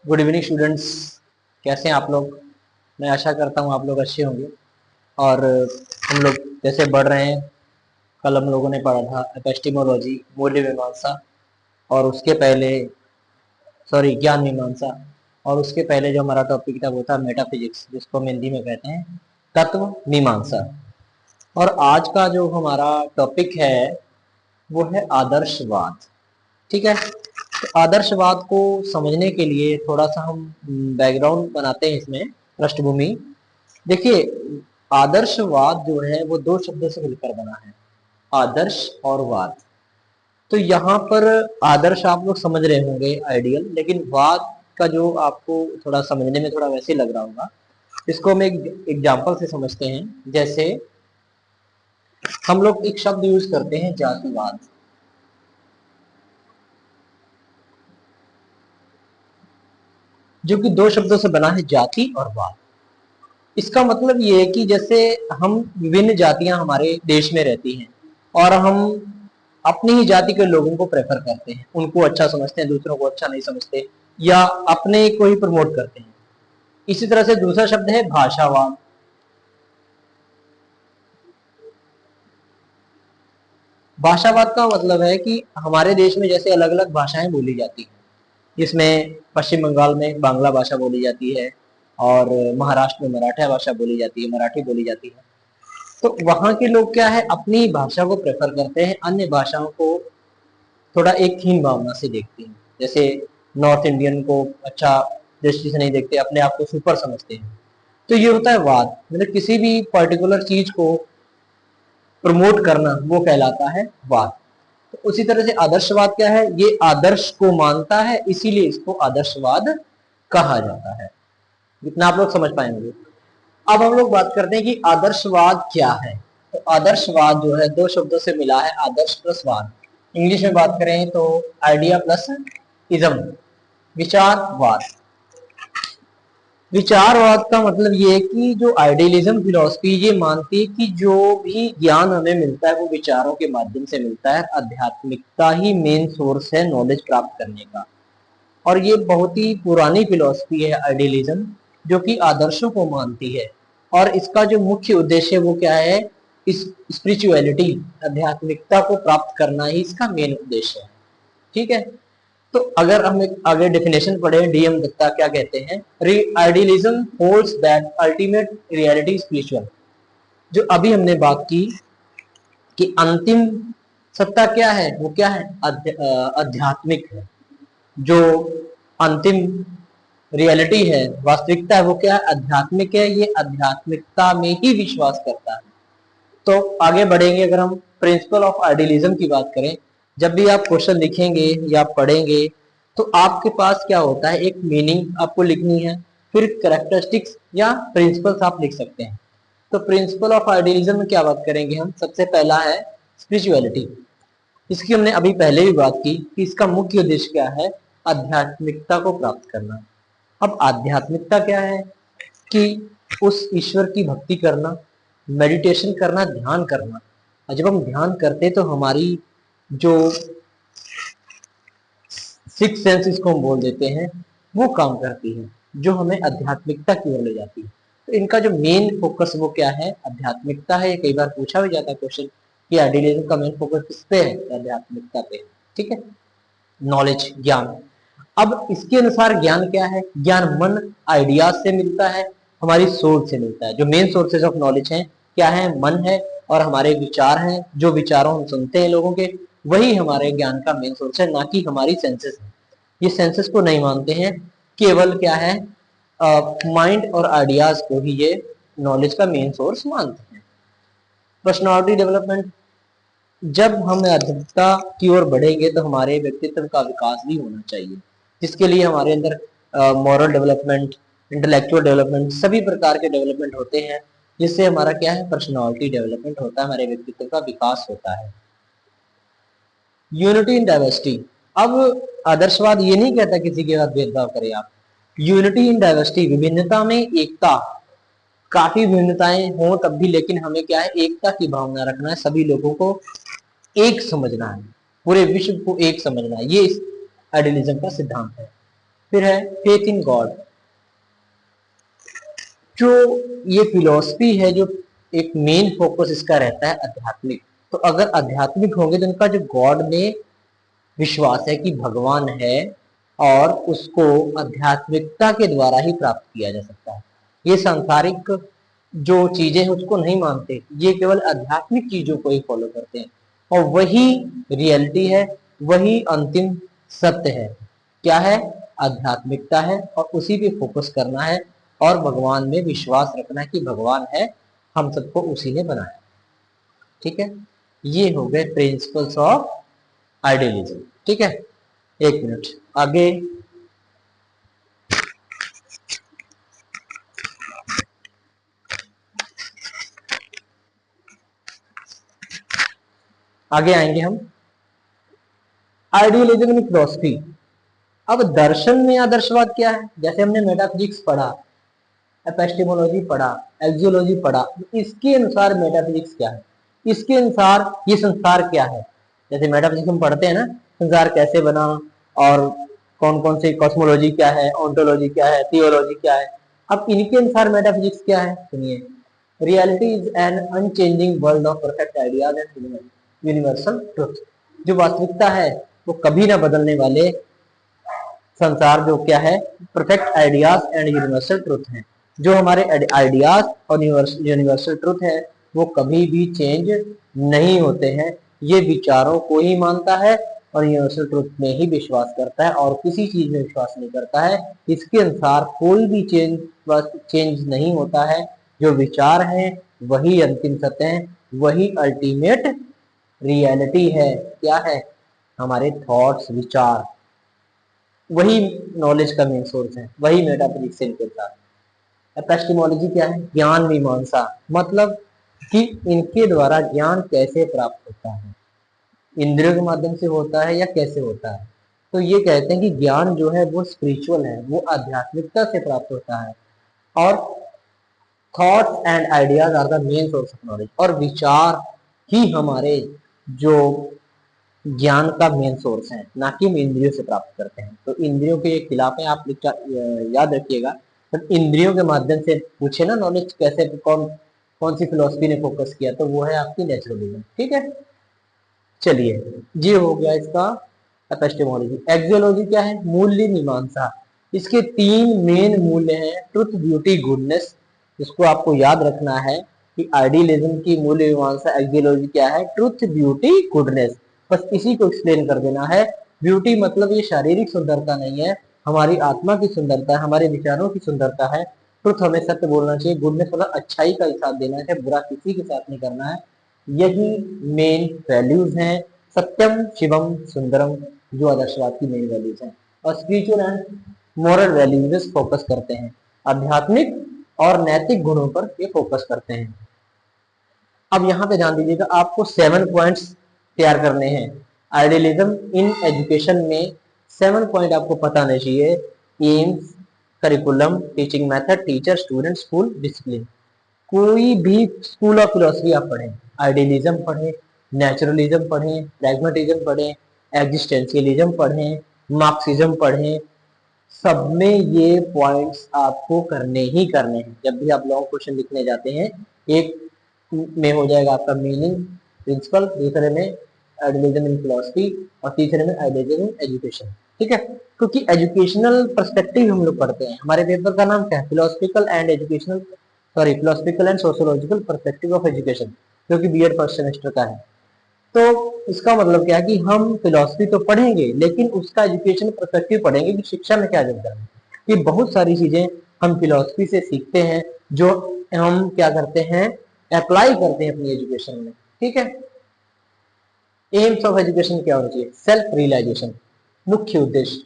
Good evening students. कैसे हैं आप लोग? मैं आशा करता हूँ आप लोग अच्छे होंगे। और हम लोग जैसे बढ़ रहे हैं, कल हम लोगों ने पढ़ा था एपिस्टेमोलॉजी, मूल्य मीमांसा, और उसके पहले सॉरी ज्ञान मीमांसा, और उसके पहले जो हमारा टॉपिक था वो था मेटाफिजिक्स, जिसको हम हिंदी में कहते हैं तत्व मीमांसा। और आज का जो हमारा टॉपिक है वो है आदर्शवाद। ठीक है, तो आदर्शवाद को समझने के लिए थोड़ा सा हम बैकग्राउंड बनाते हैं इसमें, पृष्ठभूमि। देखिए, आदर्शवाद जो है वो दो शब्दों से मिलकर बना है, आदर्श और वाद। तो यहाँ पर आदर्श आप लोग समझ रहे होंगे, आइडियल, लेकिन वाद का जो आपको थोड़ा समझने में थोड़ा वैसे लग रहा होगा, इसको हम एक एग्जाम्पल से समझते हैं। जैसे हम लोग एक शब्द यूज करते हैं, जातिवाद, जो कि दो शब्दों से बना है, जाति और वाद। इसका मतलब ये है कि जैसे हम विभिन्न जातियां हमारे देश में रहती हैं, और हम अपनी ही जाति के लोगों को प्रेफर करते हैं, उनको अच्छा समझते हैं, दूसरों को अच्छा नहीं समझते, या अपने को ही प्रमोट करते हैं। इसी तरह से दूसरा शब्द है भाषावाद। भाषावाद का मतलब है कि हमारे देश में जैसे अलग अलग भाषाएं बोली जाती हैं, जिसमें पश्चिम बंगाल में बांग्ला भाषा बोली जाती है, और महाराष्ट्र में मराठा भाषा बोली जाती है, मराठी बोली जाती है। तो वहां के लोग क्या है, अपनी भाषा को प्रेफर करते हैं, अन्य भाषाओं को थोड़ा एक हीन भावना से देखते हैं। जैसे नॉर्थ इंडियन को अच्छा दृष्टि से नहीं देखते, अपने आप को सुपर समझते हैं। तो ये होता है वाद, मतलब किसी भी पर्टिकुलर चीज को प्रमोट करना, वो कहलाता है वाद। तो उसी तरह से आदर्शवाद क्या है, ये आदर्श को मानता है, इसीलिए इसको आदर्शवाद कहा जाता है। इतना आप लोग समझ पाएंगे। अब हम लोग बात करते हैं कि आदर्शवाद क्या है। तो आदर्शवाद जो है दो शब्दों से मिला है, आदर्श प्लस वाद। इंग्लिश में बात करें तो आइडिया प्लस इज्म, विचारवाद। विचारवाद का मतलब ये है कि जो आइडियलिज्म फिलोसफी ये मानती है कि जो भी ज्ञान हमें मिलता है वो विचारों के माध्यम से मिलता है। आध्यात्मिकता ही मेन सोर्स है नॉलेज प्राप्त करने का। और ये बहुत ही पुरानी फिलोसफी है आइडियलिज्म, जो कि आदर्शों को मानती है। और इसका जो मुख्य उद्देश्य है वो क्या है, इस स्पिरिचुअलिटी, आध्यात्मिकता को प्राप्त करना ही इसका मेन उद्देश्य है। ठीक है, तो अगर हम एक आगे डेफिनेशन पढ़े, डीएम दत्ता क्या कहते हैं, idealism holds that ultimate reality spiritual. जो अभी हमने बात की कि अंतिम सत्ता क्या है, वो क्या है, आध्यात्मिक है। जो अंतिम रियलिटी है, वास्तविकता है, वो क्या है, आध्यात्मिक है। ये आध्यात्मिकता में ही विश्वास करता है। तो आगे बढ़ेंगे, अगर हम प्रिंसिपल ऑफ आइडियलिज्म की बात करें, जब भी आप क्वेश्चन लिखेंगे या पढ़ेंगे तो आपके पास क्या होता है, एक मीनिंग आपको लिखनी है, फिर कैरेक्टरिस्टिक्स या प्रिंसिपल्स आप लिख सकते हैं। तो प्रिंसिपल ऑफ आइडियलिज्म में क्या बात करेंगे हम, सबसे पहला है स्पिरिचुअलिटी। इसकी हमने अभी पहले भी बात की कि इसका मुख्य उद्देश्य क्या है, आध्यात्मिकता को प्राप्त करना। अब आध्यात्मिकता क्या है कि उस ईश्वर की भक्ति करना, मेडिटेशन करना, ध्यान करना। और जब हम ध्यान करते हैं तो हमारी जो सिक्स सेंस इसको हम बोल देते हैं, वो काम करती है, जो हमें आध्यात्मिकता की ओर ले जाती है। तो इनका जो मेन फोकस वो क्या है, आध्यात्मिकता है। कई बार पूछा भी जाता है क्वेश्चन कि आइडियलिज्म का मेन फोकस किस पे है, आध्यात्मिकता पे। ठीक है, नॉलेज, ज्ञान। अब इसके अनुसार ज्ञान क्या है, ज्ञान मन आइडियाज से मिलता है, हमारी सोच से मिलता है। जो मेन सोर्सेज ऑफ नॉलेज है क्या है, मन है, और हमारे विचार हैं। जो विचारों हम सुनते हैं लोगों के, वही हमारे ज्ञान का मेन सोर्स है, ना कि हमारी सेंसेस है। ये सेंसेस को नहीं मानते हैं, केवल क्या है, माइंड और आइडियाज को ही ये नॉलेज का मेन सोर्स मानते हैं। पर्सनालिटी डेवलपमेंट, जब हम आध्यात्मिकता की ओर बढ़ेंगे तो हमारे व्यक्तित्व का विकास भी होना चाहिए, जिसके लिए हमारे अंदर मॉरल डेवलपमेंट, इंटेलेक्चुअल डेवलपमेंट, सभी प्रकार के डेवलपमेंट होते हैं, जिससे हमारा क्या है, पर्सनालिटी डेवलपमेंट होता है, हमारे व्यक्तित्व का विकास होता है। Unity in diversity. अब आदर्शवाद ये नहीं कहता किसी के साथ भेदभाव करें आप। यूनिटी इन डाइवर्सिटी, विभिन्नता में एकता। काफी भिन्नताएं हों तब भी, लेकिन हमें क्या है, एकता की भावना रखना है, सभी लोगों को एक समझना है, पूरे विश्व को एक समझना है। ये इस आइडियलिज्म का सिद्धांत है। फिर है फेथ इन गॉड। जो ये फिलॉसफी है, जो एक मेन फोकस इसका रहता है आध्यात्मिक। तो अगर आध्यात्मिक होंगे तो इनका जो गॉड में विश्वास है कि भगवान है, और उसको आध्यात्मिकता के द्वारा ही प्राप्त किया जा सकता है। ये सांसारिक जो चीजें हैं उसको नहीं मानते, ये केवल आध्यात्मिक चीजों को ही फॉलो करते हैं, और वही रियलिटी है, वही अंतिम सत्य है। क्या है? आध्यात्मिकता है, और उसी पे फोकस करना है, और भगवान में विश्वास रखना है कि भगवान है, हम सबको उसी ने बनाया। ठीक है, ये हो गए प्रिंसिपल्स ऑफ आइडियलिज्म। ठीक है, एक मिनट आगे। आगे आएंगे हम आइडियलिज्म इन फिलोसफी। अब दर्शन में आदर्शवाद क्या है? जैसे हमने मेटाफिजिक्स पढ़ा, एपिस्टेमोलॉजी पढ़ा, एक्सियोलॉजी पढ़ा, इसके अनुसार मेटाफिजिक्स क्या है, इसके अनुसार ये संसार क्या है। जैसे मेटाफिजिक्स हम पढ़ते हैं ना, संसार कैसे बना, और कौन कौन से कॉस्मोलॉजी क्या है, ऑन्टोलॉजी क्या है, थियोलॉजी क्या है। अब इनके अनुसार मेटाफिजिक्स क्या है, सुनिए। Reality is an unchanging world of perfect ideas and universal truth. जो वास्तविकता है वो कभी ना बदलने वाले संसार जो क्या है, perfect ideas and universal truth है। जो हमारे आइडियाज और यूनिवर्सल ट्रुथ है वो कभी भी चेंज नहीं होते हैं। ये विचारों को ही मानता है और यूनिवर्सल ट्रुथ में ही विश्वास करता है, और किसी चीज में विश्वास नहीं करता है। इसके अनुसार कोई भी चेंज नहीं होता है। जो विचार है वही अंतिम सत्य है, वही अल्टीमेट रियलिटी है। क्या है? हमारे थॉट्स, विचार, वही नॉलेज का मेन सोर्स है, वही मेटाफिजिक्स से इनके साथ। एपिस्टेमोलॉजी क्या है? ज्ञान मीमांसा, मतलब कि इनके द्वारा ज्ञान कैसे प्राप्त होता है, इंद्रियों के माध्यम से होता है या कैसे होता है। तो ये कहते हैं कि ज्ञान जो है वो स्पिरिचुअल है, वो आध्यात्मिकता से प्राप्त होता है, और thoughts and ideas are the main source of knowledge. और विचार ही हमारे जो ज्ञान का मेन सोर्स है, ना कि हम इंद्रियों से प्राप्त करते हैं। तो इंद्रियों के खिलाफ है, आप याद रखिएगा। तो इंद्रियों के माध्यम से पूछे ना नॉलेज कैसे, कौन कौन सी फिलोसफी ने फोकस किया, तो वो है आपकी नेचुरलिज्म। ठीक है, चलिए, ये हो गया इसका एपिस्टेमोलॉजी। एक्सियोलॉजी क्या है? मूल्य मीमांसा। इसके तीन मेन मूल्य हैं, ट्रुथ, ब्यूटी, गुडनेस। इसको आपको याद रखना है कि आइडियलिज्म की मूल्य मीमांसा एक्सियोलॉजी क्या है? Truth, beauty, goodness. बस इसी को एक्सप्लेन कर देना है। ब्यूटी मतलब ये शारीरिक सुंदरता नहीं है, हमारी आत्मा की सुंदरता है, हमारे विचारों की सुंदरता है। ट्रुथ, हमें सत्य बोलना चाहिए। गुडनेस मतलब अच्छाई का साथ देना है, बुरा किसी के साथ नहीं करना है। यही मेन वैल्यूज हैं, सत्यम शिवम सुंदरम, जो आदर्शवाद की मेन वैल्यूज हैं। और spiritual and moral values focus करते हैं, आध्यात्मिक और नैतिक गुणों पर ये फोकस करते हैं। अब यहाँ पे ध्यान दीजिएगा, आपको 7 पॉइंट्स तैयार करने हैं। आइडियलिज्म इन एजुकेशन में 7 पॉइंट आपको पता होने चाहिए। AIIMS, curriculum, teaching method, teacher, student, school, discipline. कोई भी स्कूल ऑफ फिलोसफी आप पढ़ें, आइडियलिज्म पढ़ें, नेचुरलिज्म पढ़ें, प्रैग्मेटिज्म पढ़ें, एग्जिस्टेंशियलिज्म पढ़ें, मार्क्सिज्म पढ़ें, सब में ये पॉइंट्स आपको करने ही करने हैं। जब भी आप लॉन्ग क्वेश्चन लिखने जाते हैं, एक में हो जाएगा आपका मीनिंग प्रिंसिपल, दूसरे में आइडियलिज्म इन फिलोसफी, और तीसरे में आइडियलिज्म इन एजुकेशन। ठीक है, क्योंकि एजुकेशनल पर्सपेक्टिव हम लोग पढ़ते हैं। हमारे पेपर का नाम क्या है? Philosophical and educational, sorry, philosophical and sociological perspective of education, जो कि बीएड फर्स्ट सेमेस्टर का है। तो इसका मतलब क्या है कि हम फिलोसफी तो पढ़ेंगे, लेकिन उसका एजुकेशन पर्सपेक्टिव पढ़ेंगे कि शिक्षा में क्या योगदान है। ये बहुत सारी चीजें हम फिलोसफी से सीखते हैं, जो हम क्या करते हैं, अप्लाई करते हैं अपनी एजुकेशन में। ठीक है, एम्स ऑफ एजुकेशन क्या होना चाहिए? सेल्फ रियलाइजेशन, मुख्य उद्देश्य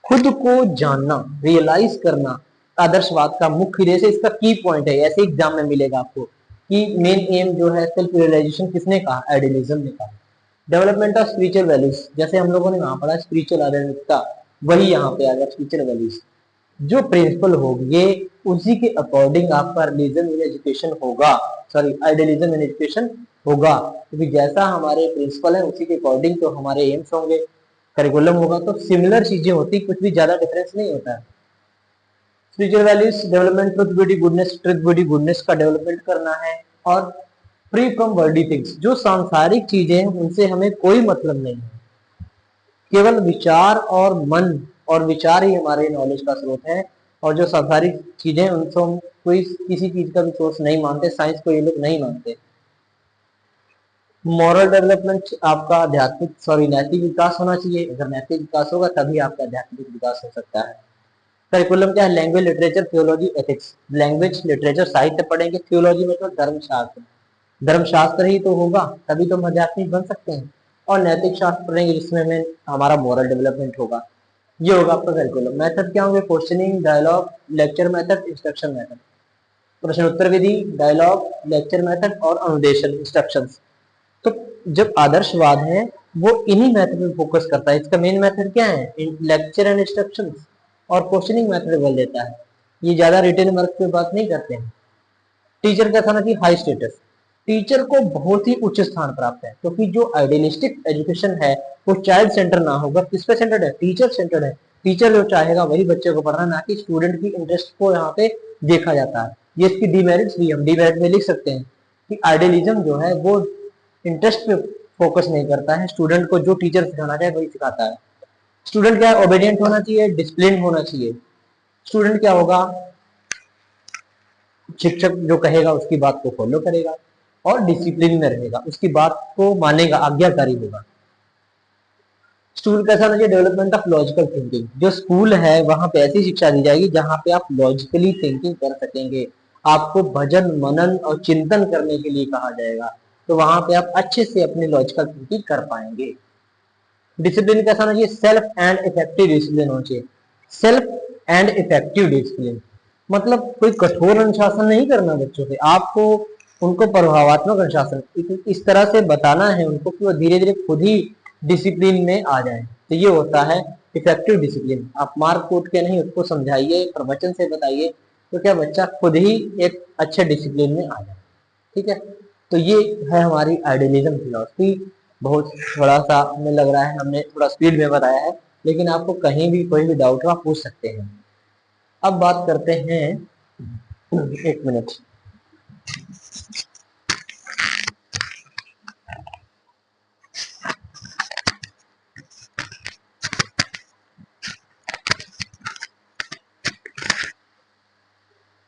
खुद को जानना, रियलाइज करना। आदर्शवाद का मुख्य उद्देश्य, इसका की पॉइंट है, ऐसे एग्जाम में मिलेगा आपको कि मेन एम जो है सेल्फ रियलाइजेशन किसने कहा? आइडियलिज्म ने कहा। डेवलपमेंट ऑफ स्पिरिचुअल वैल्यूज, जैसे हम लोगों ने वहां पढ़ा स्पिरिचुअल आध्यात्मिकता, वही यहाँ पे आ गया स्पिरिचुअल वैल्यूज। जो प्रिंसिपल होंगे उसी के अकॉर्डिंग आपका रिलीजन इन एजुकेशन होगा, सॉरी, आइडियलिज्म इन एजुकेशन होगा। क्योंकि जैसा हमारे प्रिंसिपल है उसी के अकॉर्डिंग तो हमारे एम्स होंगे। करिकुलम होगा तो सिमिलर चीजें होती, कुछ भी ज्यादा डिफरेंस नहीं होता है। Spiritual values development, truth beauty goodness, truth beauty goodness का डेवलपमेंट करना है। और फ्री फ्रॉम वर्ल्डली थिंग्स, जो सांसारिक चीजें हैं उनसे हमें कोई मतलब नहीं है, केवल विचार और मन और विचार ही हमारे नॉलेज का स्रोत है। और जो सांसारिक चीजें उनसे हम कोई किसी चीज का भी सोर्स नहीं मानते, साइंस को ये लोग नहीं मानते। मॉरल डेवलपमेंट, आपका आध्यात्मिक नैतिक विकास होना चाहिए। अगर नैतिक विकास होगा तभी आपका आध्यात्मिक विकास हो सकता है। करिकुलम क्या है? Language, literature, theology, ethics. Language, literature, साहित्य पढ़ेंगे। थियोलॉजी मतलब धर्मशास्त्र, धर्मशास्त्र ही तो होगा तभी तो हम आध्यात्मिक बन सकते हैं। और नैतिक शास्त्र पढ़ेंगे जिसमें हमें हमारा मॉरल डेवलपमेंट होगा। ये होगा आपका करिकुलम। मेथड क्या होंगे? Questioning, dialogue, lecture method, instruction method. प्रश्न उत्तर विधि, डायलॉग, लेक्चर मेथड और अनुदेशन, इंस्ट्रक्शंस। तो जब आदर्शवाद है वो इन्हीं मेथड पे फोकस करता है। इसका मेन मेथड क्या है? लेक्चर एंड इंस्ट्रक्शंस और क्वेश्चनिंग मेथड बोल देता है। ये ज्यादा रिटेन वर्क पे बात नहीं करते हैं। टीचर का था ना कि हाई स्टेटस, टीचर को बहुत ही उच्च स्थान प्राप्त है, क्योंकि जो आइडियलिस्टिक एजुकेशन है वो चाइल्ड सेंटर ना होगा, किस पे सेंटर्ड है? टीचर सेंटर्ड है। टीचर जो चाहेगा वही बच्चे को पढ़ना, ना कि स्टूडेंट की इंटरेस्ट को यहाँ पे देखा जाता है। ये इसकी डीमेरिट्स भी हम डीमेरिट में लिख सकते हैं कि आइडियलिज्म जो है वो इंटरेस्ट पे फोकस नहीं करता है, स्टूडेंट को जो टीचर सिखाना चाहे वही सिखाता है। स्टूडेंट क्या है? ओबेडिएंट होना चाहिए, डिसिप्लिन होना चाहिए। स्टूडेंट क्या होगा? शिक्षक जो कहेगा उसकी बात को फॉलो करेगा और डिसिप्लिन में रहेगा, उसकी बात को मानेगा, आज्ञाकारी होगा। स्कूल कैसा होना चाहिए? Development of logical thinking. जो स्कूल है वहां पे ऐसी शिक्षा दी जाएगी जहां पे आप लॉजिकली थिंकिंग कर सकेंगे, आपको भजन मनन और चिंतन करने के लिए कहा जाएगा, तो वहां पे आप अच्छे से अपनी लॉजिकल थिंकिंग कर पाएंगे। डिसिप्लिन कैसा होना चाहिए? सेल्फ एंड इफेक्टिव डिसिप्लिन होना चाहिए। सेल्फ एंड इफेक्टिव डिसिप्लिन मतलब कोई कठोर अनुशासन नहीं करना बच्चों पे, आपको उनको प्रभावात्मक अनुशासन इस तरह से बताना है उनको कि वो धीरे धीरे खुद ही डिसिप्लिन में आ जाए। तो ये होता है इफेक्टिव डिसिप्लिन। आप मार कूट के नहीं, उसको समझाइए, प्रवचन से बताइए, तो क्या बच्चा खुद ही एक अच्छे डिसिप्लिन में आ जाए। ठीक है, तो ये है हमारी आइडियलिज्म फिलॉसफी। बहुत थोड़ा सा हमें लग रहा है हमने थोड़ा स्पीड में बताया है, लेकिन आपको कहीं भी कोई भी डाउट हो आप पूछ सकते हैं। अब बात करते हैं, एक मिनट,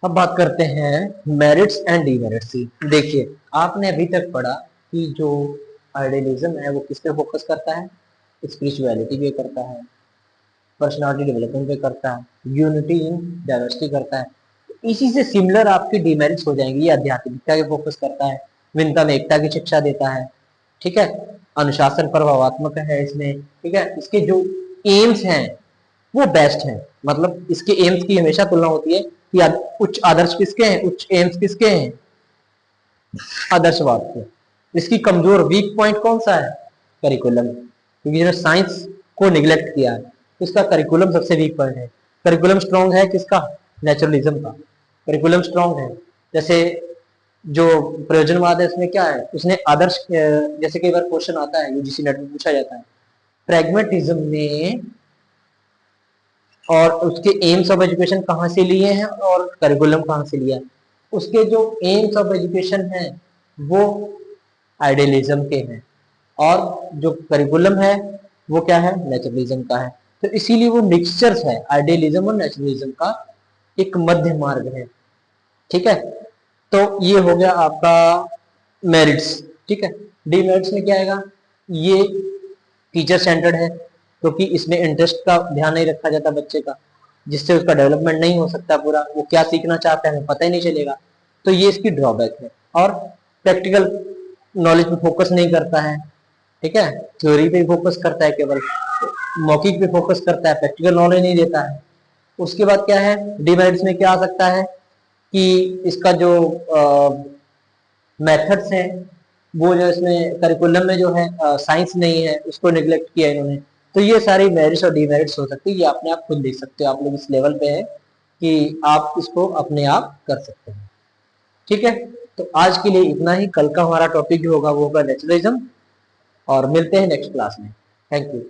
अब बात करते हैं मेरिट्स एंड डीमेरिट्स की। देखिए, आपने अभी तक पढ़ा कि जो आइडियलिज्म है वो किस पे फोकस करता है? स्पिरिचुअलिटी पे करता है, पर्सनालिटी डेवलपमेंट पे करता है, यूनिटी इन डाइवर्सिटी करता है। इसी से सिमिलर आपकी डीमेरिट्स हो जाएंगी। ये आध्यात्मिकता पे फोकस करता है, विनता में एकता की शिक्षा देता है। ठीक है, अनुशासन प्रभावात्मक है इसमें। ठीक है, इसके जो एम्स हैं वो बेस्ट हैं, मतलब इसके एम्स की हमेशा तुलना होती है कि उच्च आदर्श किसके हैं, उच्च एम्स किसके हैं? आदर्शवाद के। इसकी कमजोर वीक पॉइंट कौन सा है? करिकुलम, क्योंकि जिन्होंने साइंस को निग्लेक्ट किया है इसका करिकुलम सबसे वीक पॉइंट है। करिकुलम स्ट्रॉन्ग है किसका? नेचुरलिज्म का। करिकुलम स्ट्रॉन्ग है। जैसे जो प्रयोजनवाद है उसमें क्या है? उसने आदर्श, जैसे कई बार क्वेश्चन आता है यूजीसी नेट में पूछा जाता है, प्रैग्मेटिज्म में और उसके एम्स ऑफ एजुकेशन कहाँ से लिए हैं और करिकुलम कहाँ से लिया है? उसके जो एम्स ऑफ एजुकेशन है वो आइडियलिज्म के हैं, और जो करिकुलम है वो क्या है? नेचुरलिज्म का है। तो इसीलिए वो मिक्सचर्स है आइडियलिज्म और नेचुरलिज्म का, एक मध्य मार्ग है। ठीक है, तो ये हो गया आपका मेरिट्स। ठीक है, डीमेरिट्स में क्या आएगा? ये टीचर सेंटर्ड है, क्योंकि इसमें इंटरेस्ट का ध्यान नहीं रखा जाता बच्चे का, जिससे उसका डेवलपमेंट नहीं हो सकता पूरा, वो क्या सीखना चाहता है हमें पता ही नहीं चलेगा। तो ये इसकी ड्रॉबैक है। और प्रैक्टिकल नॉलेज पे फोकस नहीं करता है। ठीक है, थ्योरी पे फोकस करता है, केवल मौखिक पे फोकस करता है, प्रैक्टिकल नॉलेज नहीं देता है। उसके बाद क्या है? डिमेरिट्स में क्या आ सकता है कि इसका जो मेथड्स हैं वो जो इसमें करिकुलम में जो है साइंस नहीं है, उसको निगलेक्ट किया इन्होंने। तो ये सारी मेरिट्स और डीमेरिट्स हो सकती है, ये अपने आप खुद देख सकते हो, आप लोग इस लेवल पे है कि आप इसको अपने आप कर सकते हैं। ठीक है, तो आज के लिए इतना ही। कल का हमारा टॉपिक जो होगा वो होगा नेचुरलिज्म, और मिलते हैं नेक्स्ट क्लास में। Thank you.